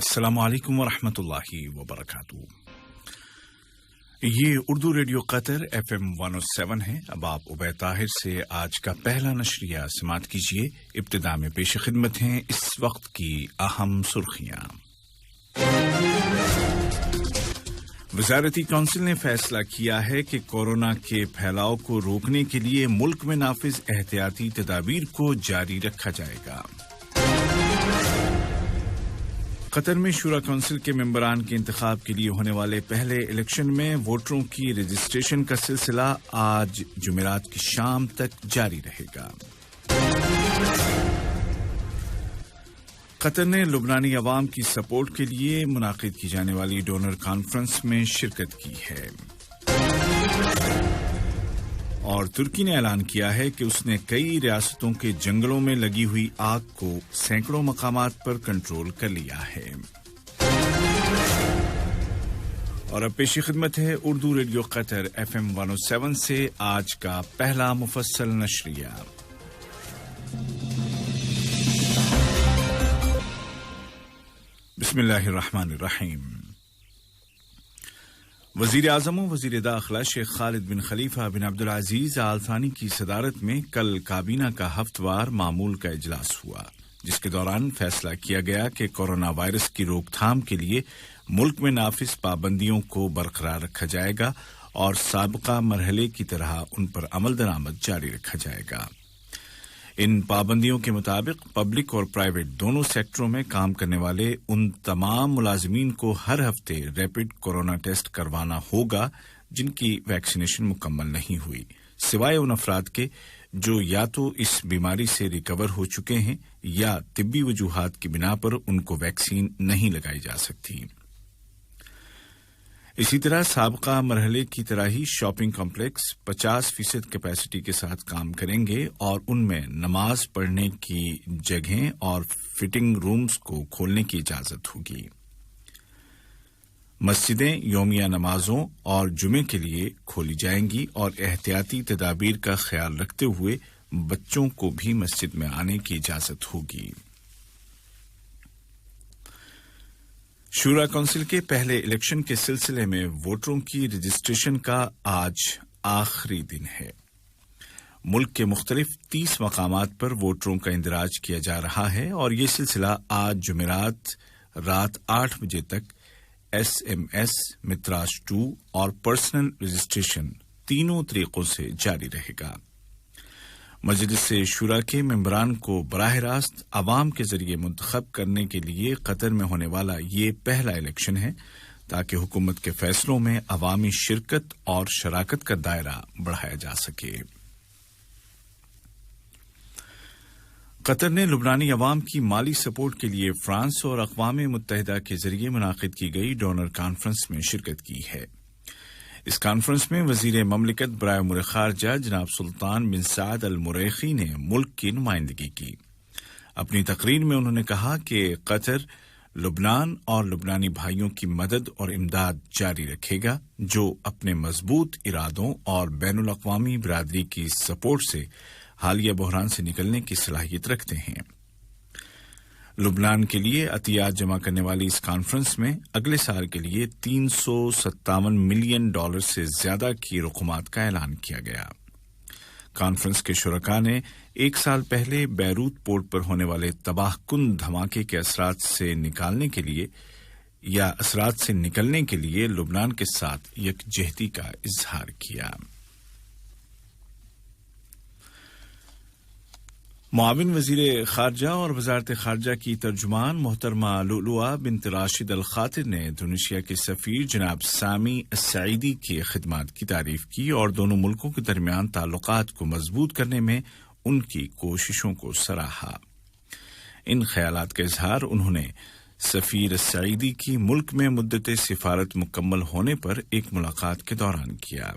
السلام علیکم ورحمۃ اللہ وبرکاتہ۔ یہ اردو ریڈیو قطر FM 107 ہے۔ اب آپ عبید طاہر سے آج کا پہلا نشریہ سماعت کیجیے۔ ابتدا میں پیش خدمت ہیں اس وقت کی اہم سرخیاں۔ وزارتی کونسل نے فیصلہ کیا ہے کہ کورونا کے پھیلاؤ کو روکنے کے لیے ملک میں نافذ احتیاطی تدابیر کو جاری رکھا جائے گا۔ قطر میں شورا کونسل کے ممبران کے انتخاب کے لیے ہونے والے پہلے الیکشن میں ووٹروں کی رجسٹریشن کا سلسلہ آج جمعرات کی شام تک جاری رہے گا۔ قطر نے لبنانی عوام کی سپورٹ کے لیے منعقد کی جانے والی ڈونر کانفرنس میں شرکت کی ہے۔ اور ترکی نے اعلان کیا ہے کہ اس نے کئی ریاستوں کے جنگلوں میں لگی ہوئی آگ کو سینکڑوں مقامات پر کنٹرول کر لیا ہے۔ اور اب پیش خدمت ہے اردو ریڈیو قطر FM 107 سے آج کا پہلا مفصل نشریہ۔ بسم اللہ الرحمن الرحیم۔ وزیر اعظم و وزیر داخلہ شیخ خالد بن خلیفہ بن عبدالعزیز آل ثانی کی صدارت میں کل کابینہ کا ہفتہ وار معمول کا اجلاس ہوا، جس کے دوران فیصلہ کیا گیا کہ کورونا وائرس کی روک تھام کے لیے ملک میں نافذ پابندیوں کو برقرار رکھا جائے گا اور سابقہ مرحلے کی طرح ان پر عمل درآمد جاری رکھا جائے گا۔ ان پابندیوں کے مطابق پبلک اور پرائیویٹ دونوں سیکٹروں میں کام کرنے والے ان تمام ملازمین کو ہر ہفتے ریپڈ کورونا ٹیسٹ کروانا ہوگا جن کی ویکسینیشن مکمل نہیں ہوئی، سوائے ان افراد کے جو یا تو اس بیماری سے ریکور ہو چکے ہیں یا طبی وجوہات کی بنا پر ان کو ویکسین نہیں لگائی جا سکتی۔ اسی طرح سابقہ مرحلے کی طرح ہی شاپنگ کمپلیکس 50% کیپیسٹی کے ساتھ کام کریں گے اور ان میں نماز پڑھنے کی جگہیں اور فٹنگ رومز کو کھولنے کی اجازت ہوگی۔ مسجدیں یومیہ نمازوں اور جمعے کے لیے کھولی جائیں گی اور احتیاطی تدابیر کا خیال رکھتے ہوئے بچوں کو بھی مسجد میں آنے کی اجازت ہوگی۔ شورا کونسل کے پہلے الیکشن کے سلسلے میں ووٹروں کی رجسٹریشن کا آج آخری دن ہے۔ ملک کے مختلف 30 مقامات پر ووٹروں کا اندراج کیا جا رہا ہے اور یہ سلسلہ آج جمعرات رات 8 بجے تک SMS، متراج 2 اور پرسنل رجسٹریشن تینوں طریقوں سے جاری رہے گا۔ مجلس شورا کے ممبران کو براہ راست عوام کے ذریعے منتخب کرنے کے لیے قطر میں ہونے والا یہ پہلا الیکشن ہے تاکہ حکومت کے فیصلوں میں عوامی شرکت اور شراکت کا دائرہ بڑھایا جا سکے۔ قطر نے لبنانی عوام کی مالی سپورٹ کے لیے فرانس اور اقوام متحدہ کے ذریعے منعقد کی گئی ڈونر کانفرنس میں شرکت کی ہے۔ اس کانفرنس میں وزیر مملکت برائے امور خارجہ جناب سلطان بن سعد المریخی نے ملک کی نمائندگی کی۔ اپنی تقریر میں انہوں نے کہا کہ قطر لبنان اور لبنانی بھائیوں کی مدد اور امداد جاری رکھے گا جو اپنے مضبوط ارادوں اور بین الاقوامی برادری کی سپورٹ سے حالیہ بحران سے نکلنے کی صلاحیت رکھتے ہیں۔ لبنان کے لیے عطیات جمع کرنے والی اس کانفرنس میں اگلے سال کے لیے $357 ملین سے زیادہ کی رقومات کا اعلان کیا گیا۔ کانفرنس کے شرکاء نے ایک سال پہلے بیروت پورٹ پر ہونے والے تباہ کن دھماکے کے اثرات سے نکلنے کے لیے لبنان کے ساتھ یکجہتی کا اظہار کیا۔ معاون وزیر خارجہ اور وزارت خارجہ کی ترجمان محترمہ لؤلؤہ بنت راشد الخاطر نے انڈونیشیا کے سفیر جناب سامی السعیدی کی خدمات کی تعریف کی اور دونوں ملکوں کے درمیان تعلقات کو مضبوط کرنے میں ان کی کوششوں کو سراہا۔ ان خیالات کا اظہار انہوں نے سفیر السعیدی کی ملک میں مدت سفارت مکمل ہونے پر ایک ملاقات کے دوران کیا۔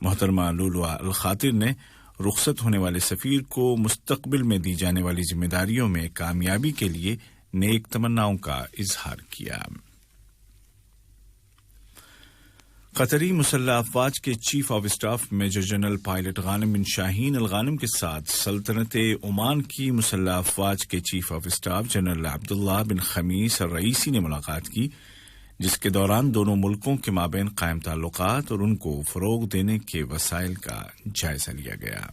محترمہ لؤلؤہ الخاطر نے رخصت ہونے والے سفیر کو مستقبل میں دی جانے والی ذمہ داریوں میں کامیابی کے لیے نیک تمناؤں کا اظہار کیا۔ قطری مسلح افواج کے chief of staff major general pilot Ghanim bin Shaheen al Ghanim کے ساتھ سلطنت عمان کی مسلح افواج کے chief of staff general Abdullah bin Khamis al Raisi نے ملاقات کی، جس کے دوران دونوں ملکوں کے مابین قائم تعلقات اور ان کو فروغ دینے کے وسائل کا جائزہ لیا گیا۔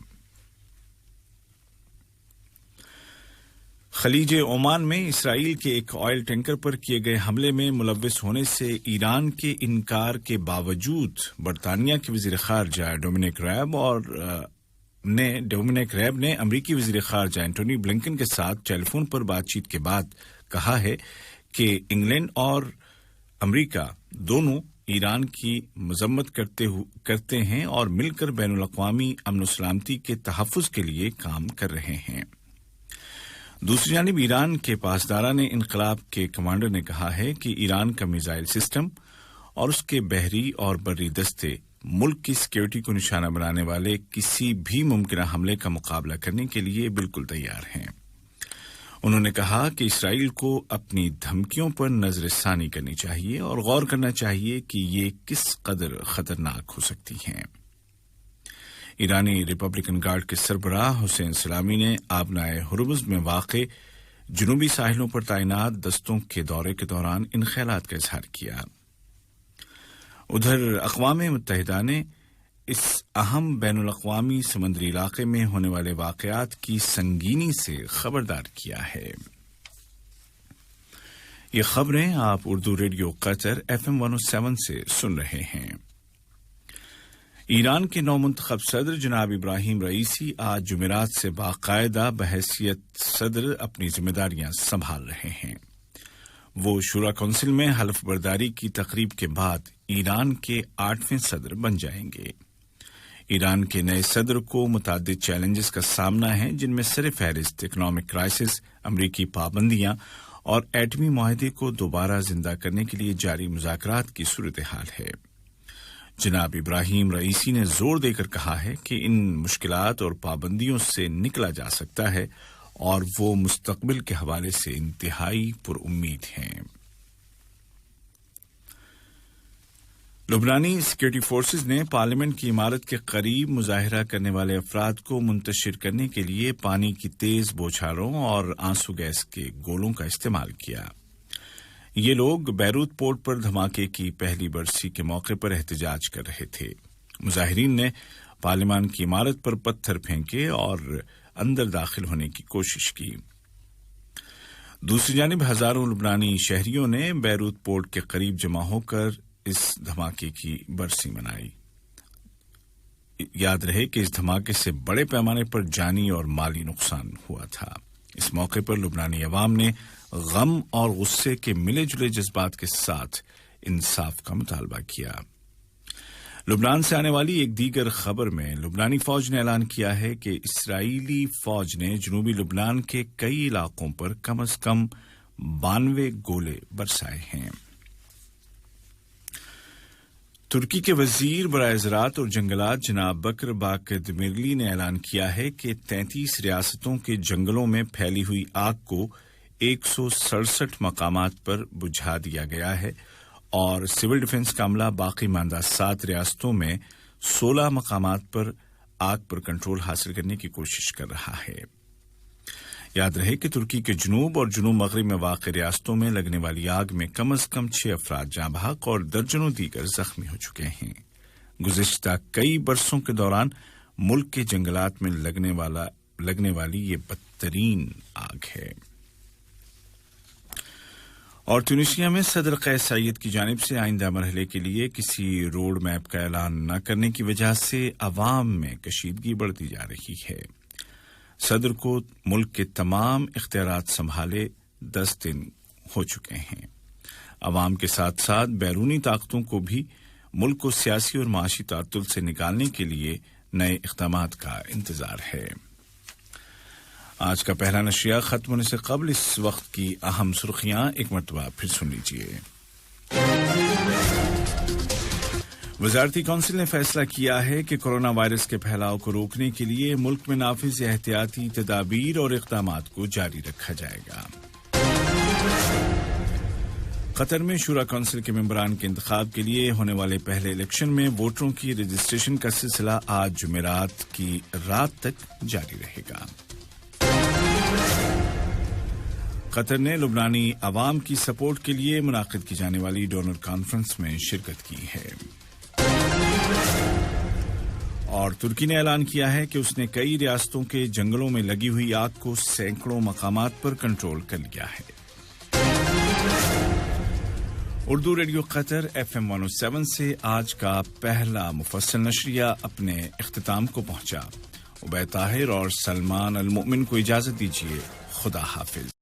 خلیج عمان میں اسرائیل کے ایک آئل ٹینکر پر کیے گئے حملے میں ملوث ہونے سے ایران کے انکار کے باوجود برطانیہ کے وزیر خارجہ ڈومینک ریب نے امریکی وزیر خارجہ اینٹونی بلنکن کے ساتھ ٹیلی فون پر بات چیت کے بعد کہا ہے کہ انگلینڈ اور امریکہ دونوں ایران کی مذمت کرتے ہیں اور مل کر بین الاقوامی امن و سلامتی کے تحفظ کے لیے کام کر رہے ہیں۔ دوسری جانب ایران کے پاسداران انقلاب کے کمانڈر نے کہا ہے کہ ایران کا میزائل سسٹم اور اس کے بحری اور بری دستے ملک کی سیکیورٹی کو نشانہ بنانے والے کسی بھی ممکنہ حملے کا مقابلہ کرنے کے لیے بالکل تیار ہیں۔ انہوں نے کہا کہ اسرائیل کو اپنی دھمکیوں پر نظر ثانی کرنی چاہیے اور غور کرنا چاہیے کہ یہ کس قدر خطرناک ہو سکتی ہیں۔ ایرانی ریپبلکن گارڈ کے سربراہ حسین سلامی نے آبنائے ہرمز میں واقع جنوبی ساحلوں پر تعینات دستوں کے دورے کے دوران ان خیالات کا اظہار کیا۔ ادھر اقوام متحدہ نے اس اہم بین الاقوامی سمندری علاقے میں ہونے والے واقعات کی سنگینی سے خبردار کیا ہے۔ یہ خبریں آپ اردو ریڈیو قطر FM 107 سے سن رہے ہیں۔ ایران کے نومنتخب صدر جناب ابراہیم رئیسی آج جمعرات سے باقاعدہ بحیثیت صدر اپنی ذمہ داریاں سنبھال رہے ہیں۔ وہ شورا کونسل میں حلف برداری کی تقریب کے بعد ایران کے 8ویں صدر بن جائیں گے۔ ایران کے نئے صدر کو متعدد چیلنجز کا سامنا ہے، جن میں سر فہرست اکنامک کرائسس، امریکی پابندیاں اور ایٹمی معاہدے کو دوبارہ زندہ کرنے کے لیے جاری مذاکرات کی صورتحال ہے۔ جناب ابراہیم رئیسی نے زور دے کر کہا ہے کہ ان مشکلات اور پابندیوں سے نکلا جا سکتا ہے اور وہ مستقبل کے حوالے سے انتہائی پر امید ہیں۔ لبنانی سیکورٹی فورسز نے پارلیمنٹ کی عمارت کے قریب مظاہرہ کرنے والے افراد کو منتشر کرنے کے لیے پانی کی تیز بوچھاروں اور آنسو گیس کے گولوں کا استعمال کیا۔ یہ لوگ بیروت پورٹ پر دھماکے کی پہلی برسی کے موقع پر احتجاج کر رہے تھے۔ مظاہرین نے پارلیمان کی عمارت پر پتھر پھینکے اور اندر داخل ہونے کی کوشش کی۔ دوسری جانب ہزاروں لبنانی شہریوں نے بیروت پورٹ کے قریب جمع ہو کر اس دھماکے کی برسی منائی۔ یاد رہے کہ اس دھماکے سے بڑے پیمانے پر جانی اور مالی نقصان ہوا تھا۔ اس موقع پر لبنانی عوام نے غم اور غصے کے ملے جلے جذبات کے ساتھ انصاف کا مطالبہ کیا۔ لبنان سے آنے والی ایک دیگر خبر میں لبنانی فوج نے اعلان کیا ہے کہ اسرائیلی فوج نے جنوبی لبنان کے کئی علاقوں پر کم از کم 92 گولے برسائے ہیں۔ ترکی کے وزیر برائے زراعت اور جنگلات جناب بکر باقر دمیرلی نے اعلان کیا ہے کہ 33 ریاستوں کے جنگلوں میں پھیلی ہوئی آگ کو 167 مقامات پر بجھا دیا گیا ہے اور سول ڈیفنس کا عملہ باقی ماندہ 7 ریاستوں میں 16 مقامات پر آگ پر کنٹرول حاصل کرنے کی کوشش کر رہا ہے۔ یاد رہے کہ ترکی کے جنوب اور جنوب مغرب میں واقع ریاستوں میں لگنے والی آگ میں کم از کم 6 افراد جاں بحق اور درجنوں دیگر زخمی ہو چکے ہیں۔ گزشتہ کئی برسوں کے دوران ملک کے جنگلات میں لگنے والی یہ بدترین آگ ہے۔ اور ٹیونیشیا میں صدر قیس سعید کی جانب سے آئندہ مرحلے کے لیے کسی روڈ میپ کا اعلان نہ کرنے کی وجہ سے عوام میں کشیدگی بڑھتی جا رہی ہے۔ صدر کو ملک کے تمام اختیارات سنبھالے 10 دن ہو چکے ہیں۔ عوام کے ساتھ ساتھ بیرونی طاقتوں کو بھی ملک کو سیاسی اور معاشی تعطل سے نکالنے کے لیے نئے اقدامات کا انتظار ہے۔ آج کا پہلا نشریہ ختم ہونے سے قبل اس وقت کی اہم سرخیاں ایک مرتبہ پھر سن لیجیے۔ وزارتی کونسل نے فیصلہ کیا ہے کہ کورونا وائرس کے پھیلاؤ کو روکنے کے لیے ملک میں نافذ احتیاطی تدابیر اور اقدامات کو جاری رکھا جائے گا۔ قطر میں شورا کونسل کے ممبران کے انتخاب کے لیے ہونے والے پہلے الیکشن میں ووٹروں کی رجسٹریشن کا سلسلہ آج جمعرات کی رات تک جاری رہے گا۔ قطر نے لبنانی عوام کی سپورٹ کے لیے منعقد کی جانے والی ڈونر کانفرنس میں شرکت کی ہے۔ اور ترکی نے اعلان کیا ہے کہ اس نے کئی ریاستوں کے جنگلوں میں لگی ہوئی آگ کو سینکڑوں مقامات پر کنٹرول کر لیا ہے۔ اردو ریڈیو قطر FM 107 سے آج کا پہلا مفصل نشریہ اپنے اختتام کو پہنچا۔ عبید طاہر اور سلمان المؤمن کو اجازت دیجیے۔ خدا حافظ۔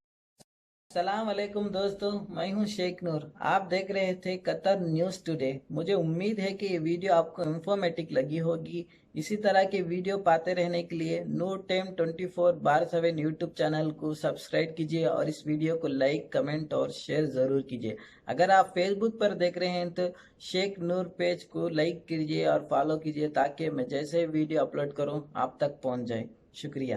السلام علیکم دوستو، میں ہوں شیخ نور۔ آپ دیکھ رہے تھے قطر نیوز ٹوڈے۔ مجھے امید ہے کہ یہ ویڈیو آپ کو انفارمیٹک لگی ہوگی۔ اسی طرح کے ویڈیو پاتے رہنے کے لیے نور ٹائم 24/7 یوٹیوب چینل کو سبسکرائب کیجیے اور اس ویڈیو کو لائک، کمنٹ اور شیئر ضرور کیجیے۔ اگر آپ فیس بک پر دیکھ رہے ہیں تو شیخ نور پیج کو لائک کیجیے اور فالو کیجیے تاکہ میں جیسے ویڈیو اپلوڈ کروں آپ تک پہنچ جائے۔ شکریہ۔